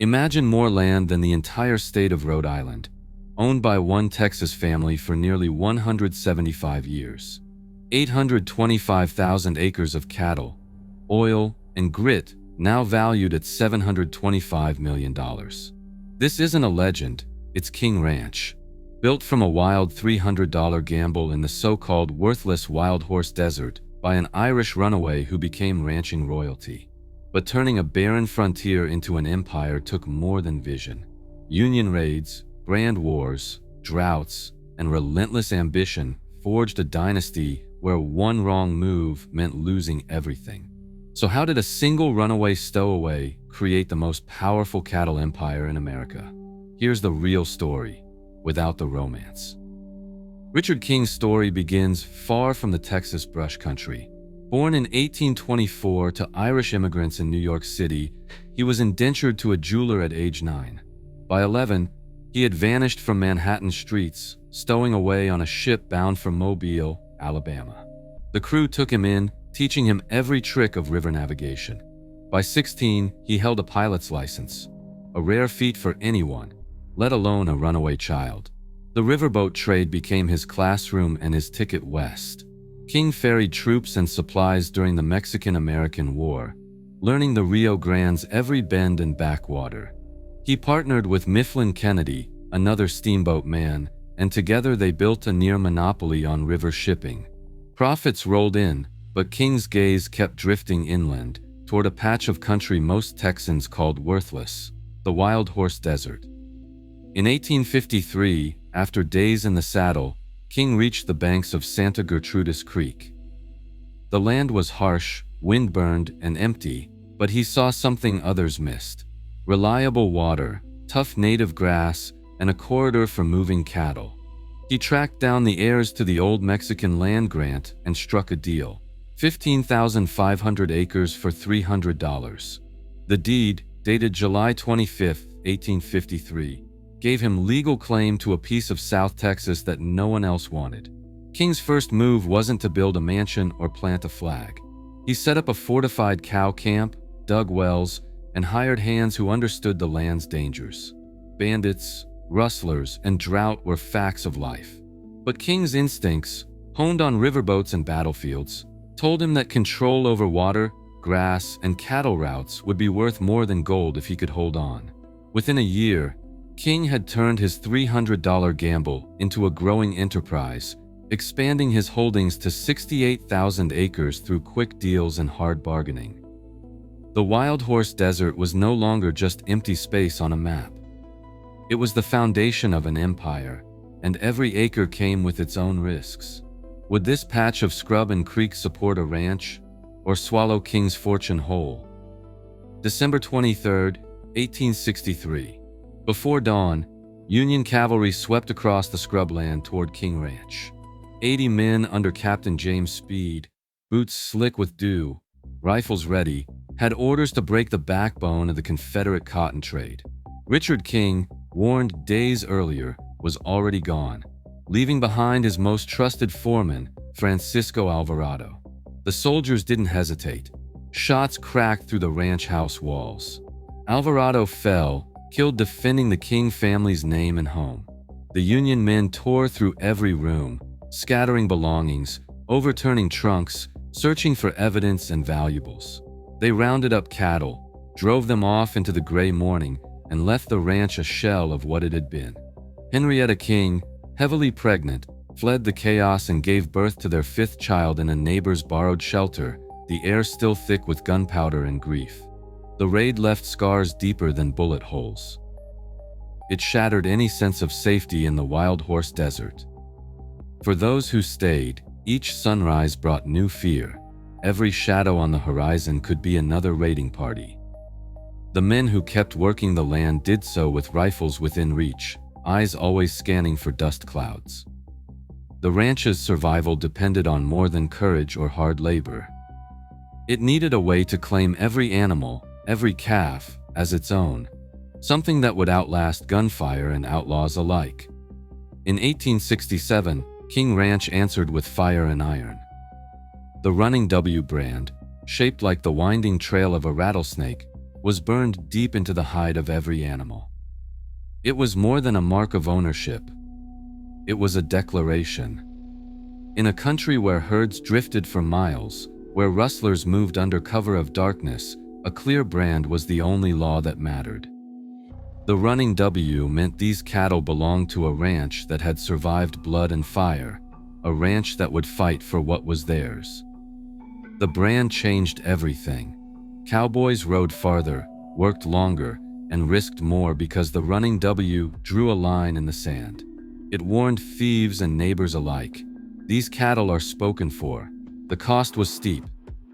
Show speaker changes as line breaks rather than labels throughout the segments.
Imagine more land than the entire state of Rhode Island, owned by one Texas family for nearly 175 years. 825,000 acres of cattle, oil, and grit, now valued at $725 million. This isn't a legend, it's King Ranch. Built from a wild $300 gamble in the so-called worthless Wild Horse Desert by an Irish runaway who became ranching royalty. But turning a barren frontier into an empire took more than vision. Union raids, brand wars, droughts, and relentless ambition forged a dynasty where one wrong move meant losing everything. So how did a single runaway stowaway create the most powerful cattle empire in America? Here's the real story, without the romance. Richard King's story begins far from the Texas brush country. Born in 1824 to Irish immigrants in New York City, he was indentured to a jeweler at age 9. By 11, he had vanished from Manhattan streets, stowing away on a ship bound for Mobile, Alabama. The crew took him in, teaching him every trick of river navigation. By 16, he held a pilot's license, a rare feat for anyone, let alone a runaway child. The riverboat trade became his classroom and his ticket west. King ferried troops and supplies during the Mexican-American War, learning the Rio Grande's every bend and backwater. He partnered with Mifflin Kennedy, another steamboat man, and together they built a near monopoly on river shipping. Profits rolled in, but King's gaze kept drifting inland, toward a patch of country most Texans called worthless, the Wild Horse Desert. In 1853, after days in the saddle, King reached the banks of Santa Gertrudis Creek. The land was harsh, wind-burned, and empty, but he saw something others missed: reliable water, tough native grass, and a corridor for moving cattle. He tracked down the heirs to the old Mexican land grant and struck a deal: 15,500 acres for $300. The deed, dated July 25, 1853, gave him legal claim to a piece of South Texas that no one else wanted. King's first move wasn't to build a mansion or plant a flag. He set up a fortified cow camp, dug wells, and hired hands who understood the land's dangers. Bandits, rustlers, and drought were facts of life. But King's instincts, honed on riverboats and battlefields, told him that control over water, grass, and cattle routes would be worth more than gold if he could hold on. Within a year, King had turned his $300 gamble into a growing enterprise, expanding his holdings to 68,000 acres through quick deals and hard bargaining. The Wild Horse Desert was no longer just empty space on a map. It was the foundation of an empire, and every acre came with its own risks. Would this patch of scrub and creek support a ranch, or swallow King's fortune whole? December 23, 1863. Before dawn, Union cavalry swept across the scrubland toward King Ranch. 80 men under Captain James Speed, boots slick with dew, rifles ready, had orders to break the backbone of the Confederate cotton trade. Richard King, warned days earlier, was already gone, leaving behind his most trusted foreman, Francisco Alvarado. The soldiers didn't hesitate. Shots cracked through the ranch house walls. Alvarado fell, killed defending the King family's name and home. The Union men tore through every room, scattering belongings, overturning trunks, searching for evidence and valuables. They rounded up cattle, drove them off into the gray morning, and left the ranch a shell of what it had been. Henrietta King, heavily pregnant, fled the chaos and gave birth to their 5th child in a neighbor's borrowed shelter, the air still thick with gunpowder and grief. The raid left scars deeper than bullet holes. It shattered any sense of safety in the Wild Horse Desert. For those who stayed, each sunrise brought new fear. Every shadow on the horizon could be another raiding party. The men who kept working the land did so with rifles within reach, eyes always scanning for dust clouds. The ranch's survival depended on more than courage or hard labor. It needed a way to claim every animal, every calf, as its own, something that would outlast gunfire and outlaws alike. In 1867, King Ranch answered with fire and iron. The Running W brand, shaped like the winding trail of a rattlesnake, was burned deep into the hide of every animal. It was more than a mark of ownership. It was a declaration. In a country where herds drifted for miles, where rustlers moved under cover of darkness, a clear brand was the only law that mattered. The running W meant these cattle belonged to a ranch that had survived blood and fire, a ranch that would fight for what was theirs. The brand changed everything. Cowboys rode farther, worked longer, and risked more because the running W drew a line in the sand. It warned thieves and neighbors alike. These cattle are spoken for. The cost was steep.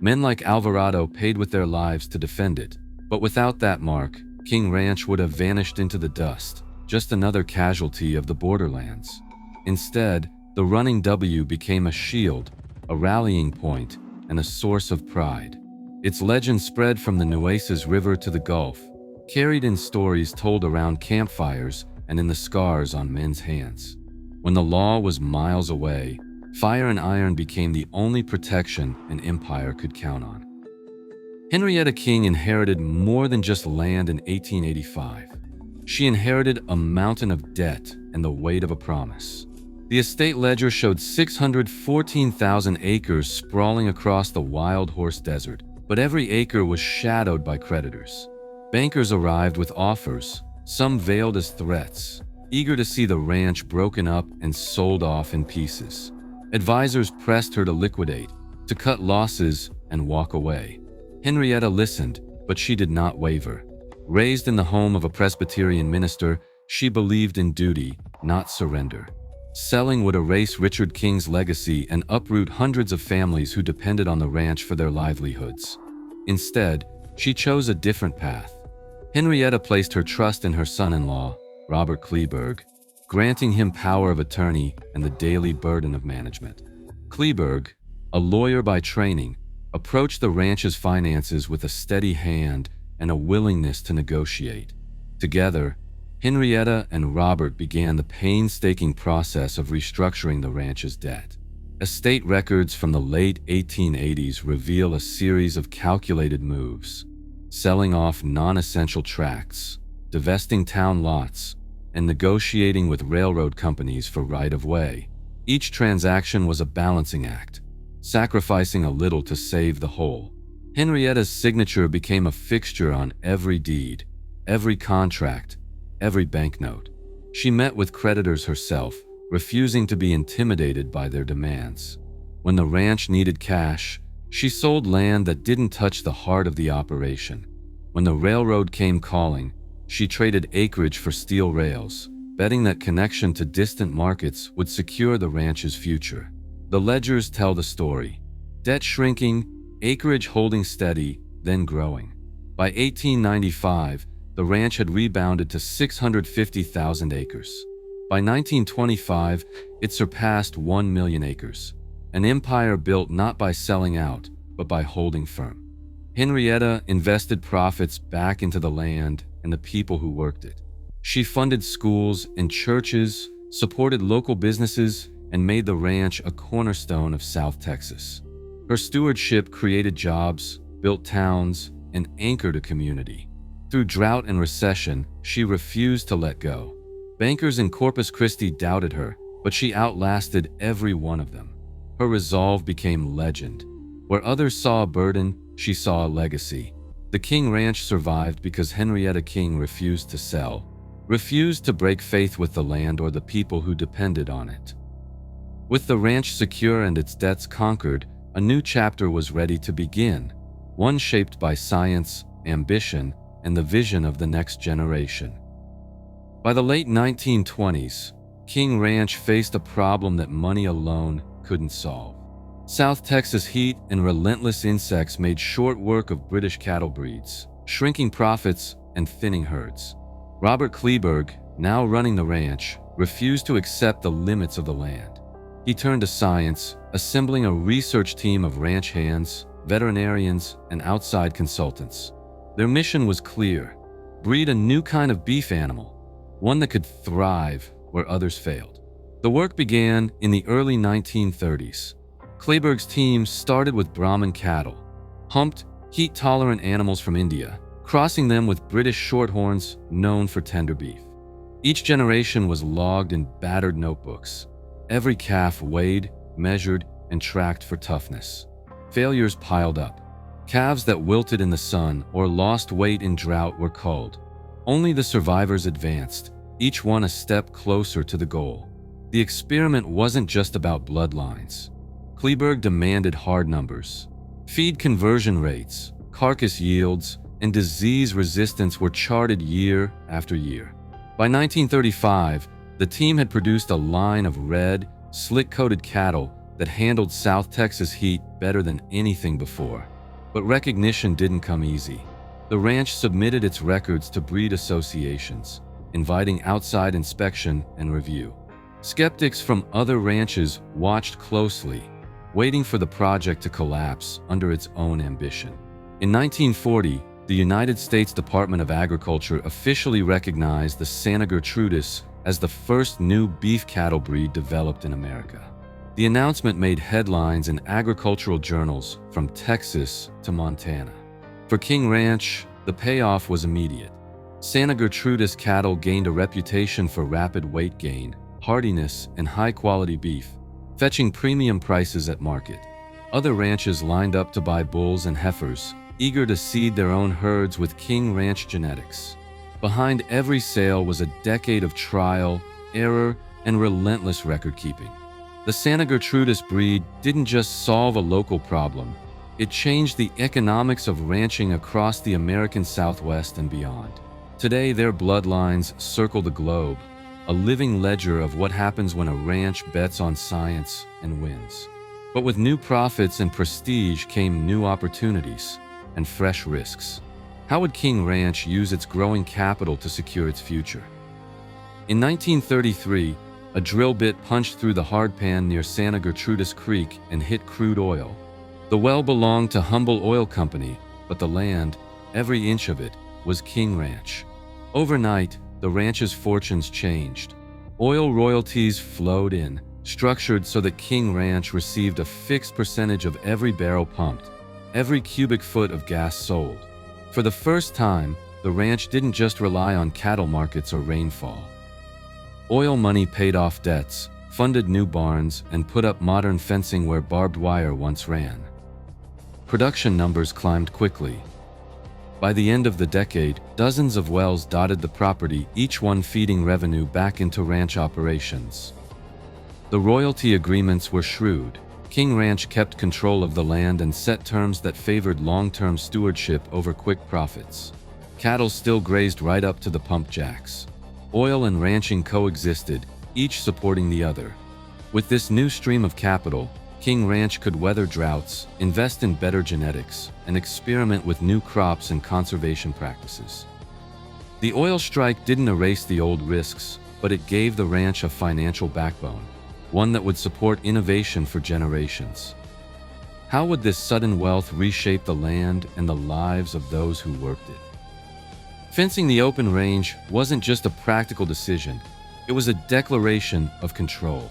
Men like Alvarado paid with their lives to defend it. But without that mark, King Ranch would have vanished into the dust, just another casualty of the borderlands. Instead, the running W became a shield, a rallying point, and a source of pride. Its legend spread from the Nueces River to the Gulf, carried in stories told around campfires and in the scars on men's hands. When the law was miles away, fire and iron became the only protection an empire could count on. Henrietta King inherited more than just land in 1885. She inherited a mountain of debt and the weight of a promise. The estate ledger showed 614,000 acres sprawling across the Wild Horse Desert, but every acre was shadowed by creditors. Bankers arrived with offers, some veiled as threats, eager to see the ranch broken up and sold off in pieces. Advisors pressed her to liquidate, to cut losses and walk away. Henrietta listened, but she did not waver. Raised in the home of a Presbyterian minister, she believed in duty, not surrender. Selling would erase Richard King's legacy and uproot hundreds of families who depended on the ranch for their livelihoods. Instead, she chose a different path. Henrietta placed her trust in her son-in-law, Robert Kleberg, granting him power of attorney and the daily burden of management. Kleberg, a lawyer by training, approached the ranch's finances with a steady hand and a willingness to negotiate. Together, Henrietta and Robert began the painstaking process of restructuring the ranch's debt. Estate records from the late 1880s reveal a series of calculated moves, selling off non-essential tracts, divesting town lots, and negotiating with railroad companies for right-of-way. Each transaction was a balancing act, sacrificing a little to save the whole. Henrietta's signature became a fixture on every deed, every contract, every banknote. She met with creditors herself, refusing to be intimidated by their demands. When the ranch needed cash, she sold land that didn't touch the heart of the operation. When the railroad came calling, she traded acreage for steel rails, betting that connection to distant markets would secure the ranch's future. The ledgers tell the story. Debt shrinking, acreage holding steady, then growing. By 1895, the ranch had rebounded to 650,000 acres. By 1925, it surpassed 1 million acres, an empire built not by selling out, but by holding firm. Henrietta invested profits back into the land and the people who worked it. She funded schools and churches, supported local businesses, and made the ranch a cornerstone of South Texas. Her stewardship created jobs, built towns, and anchored a community. Through drought and recession, she refused to let go. Bankers in Corpus Christi doubted her, but she outlasted every one of them. Her resolve became legend. Where others saw a burden, she saw a legacy. The King Ranch survived because Henrietta King refused to sell, refused to break faith with the land or the people who depended on it. With the ranch secure and its debts conquered, a new chapter was ready to begin, one shaped by science, ambition, and the vision of the next generation. By the late 1920s, King Ranch faced a problem that money alone couldn't solve. South Texas heat and relentless insects made short work of British cattle breeds, shrinking profits and thinning herds. Robert Kleberg, now running the ranch, refused to accept the limits of the land. He turned to science, assembling a research team of ranch hands, veterinarians, and outside consultants. Their mission was clear: breed a new kind of beef animal, one that could thrive where others failed. The work began in the early 1930s. Kleberg's team started with Brahman cattle, humped, heat-tolerant animals from India, crossing them with British Shorthorns known for tender beef. Each generation was logged in battered notebooks. Every calf weighed, measured, and tracked for toughness. Failures piled up. Calves that wilted in the sun or lost weight in drought were culled. Only the survivors advanced, each one a step closer to the goal. The experiment wasn't just about bloodlines. Kleberg demanded hard numbers. Feed conversion rates, carcass yields, and disease resistance were charted year after year. By 1935, the team had produced a line of red, slick-coated cattle that handled South Texas heat better than anything before. But recognition didn't come easy. The ranch submitted its records to breed associations, inviting outside inspection and review. Skeptics from other ranches watched closely, waiting for the project to collapse under its own ambition. In 1940, the United States Department of Agriculture officially recognized the Santa Gertrudis as the first new beef cattle breed developed in America. The announcement made headlines in agricultural journals from Texas to Montana. For King Ranch, the payoff was immediate. Santa Gertrudis cattle gained a reputation for rapid weight gain, hardiness, and high-quality beef, fetching premium prices at market. Other ranches lined up to buy bulls and heifers, eager to seed their own herds with King Ranch genetics. Behind every sale was a decade of trial, error, and relentless record-keeping. The Santa Gertrudis breed didn't just solve a local problem, it changed the economics of ranching across the American Southwest and beyond. Today, their bloodlines circle the globe, a living ledger of what happens when a ranch bets on science and wins. But with new profits and prestige came new opportunities and fresh risks. How would King Ranch use its growing capital to secure its future? In 1933, a drill bit punched through the hardpan near Santa Gertrudis Creek and hit crude oil. The well belonged to Humble Oil Company, but the land, every inch of it, was King Ranch. Overnight, the ranch's fortunes changed. Oil royalties flowed in, structured so that King Ranch received a fixed percentage of every barrel pumped, every cubic foot of gas sold. For the first time, the ranch didn't just rely on cattle markets or rainfall. Oil money paid off debts, funded new barns, and put up modern fencing where barbed wire once ran. Production numbers climbed quickly. By the end of the decade, dozens of wells dotted the property, each one feeding revenue back into ranch operations. The royalty agreements were shrewd. King Ranch kept control of the land and set terms that favored long-term stewardship over quick profits. Cattle still grazed right up to the pump jacks. Oil and ranching coexisted, each supporting the other. With this new stream of capital, King Ranch could weather droughts, invest in better genetics, and experiment with new crops and conservation practices. The oil strike didn't erase the old risks, but it gave the ranch a financial backbone, one that would support innovation for generations. How would this sudden wealth reshape the land and the lives of those who worked it? Fencing the open range wasn't just a practical decision, it was a declaration of control.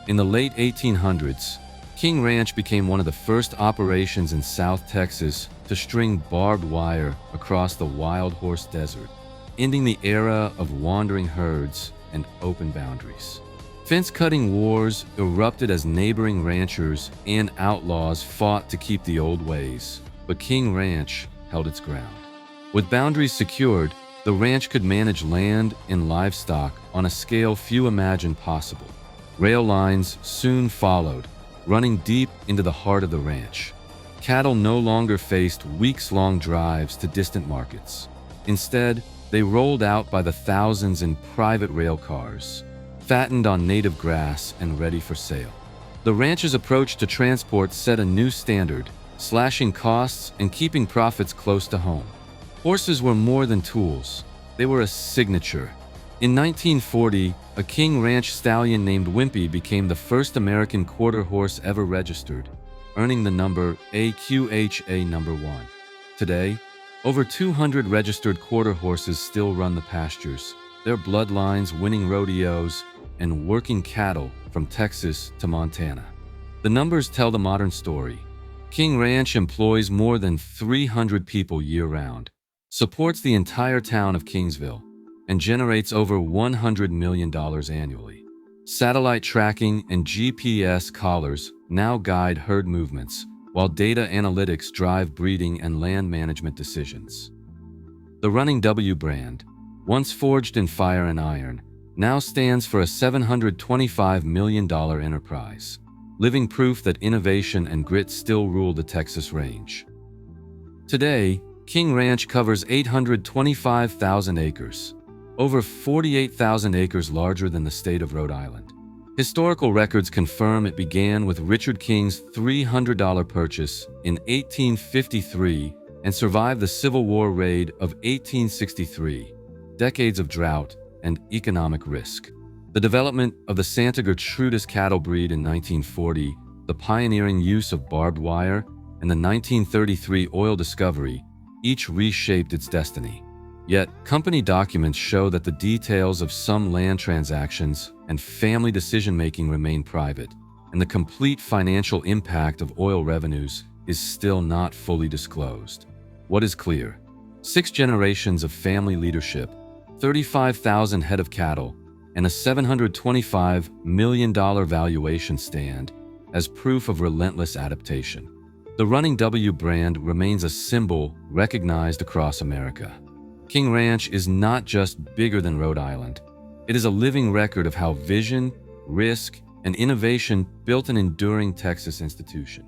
In the late 1800s, King Ranch became one of the first operations in South Texas to string barbed wire across the Wild Horse Desert, ending the era of wandering herds and open boundaries. Fence-cutting wars erupted as neighboring ranchers and outlaws fought to keep the old ways, but King Ranch held its ground. With boundaries secured, the ranch could manage land and livestock on a scale few imagined possible. Rail lines soon followed, running deep into the heart of the ranch. Cattle no longer faced weeks-long drives to distant markets. Instead, they rolled out by the thousands in private rail cars, fattened on native grass and ready for sale. The ranch's approach to transport set a new standard, slashing costs and keeping profits close to home. Horses were more than tools. They were a signature. In 1940, a King Ranch stallion named Wimpy became the first American quarter horse ever registered, earning the number AQHA number 1. Today, over 200 registered quarter horses still run the pastures, their bloodlines winning rodeos and working cattle from Texas to Montana. The numbers tell the modern story. King Ranch employs more than 300 people year-round, supports the entire town of Kingsville, and generates over $100 million annually. Satellite tracking and GPS collars now guide herd movements, while data analytics drive breeding and land management decisions. The Running W brand, once forged in fire and iron, now stands for a $725 million enterprise, living proof that innovation and grit still rule the Texas range. Today, King Ranch covers 825,000 acres, over 48,000 acres larger than the state of Rhode Island. Historical records confirm it began with Richard King's $300 purchase in 1853 and survived the Civil War raid of 1863, decades of drought and economic risk. The development of the Santa Gertrudis cattle breed in 1940, the pioneering use of barbed wire, and the 1933 oil discovery each reshaped its destiny. Yet, company documents show that the details of some land transactions and family decision-making remain private, and the complete financial impact of oil revenues is still not fully disclosed. What is clear? 6 generations of family leadership, 35,000 head of cattle, and a $725 million valuation stand as proof of relentless adaptation. The Running W brand remains a symbol recognized across America. King Ranch is not just bigger than Rhode Island. It is a living record of how vision, risk, and innovation built an enduring Texas institution.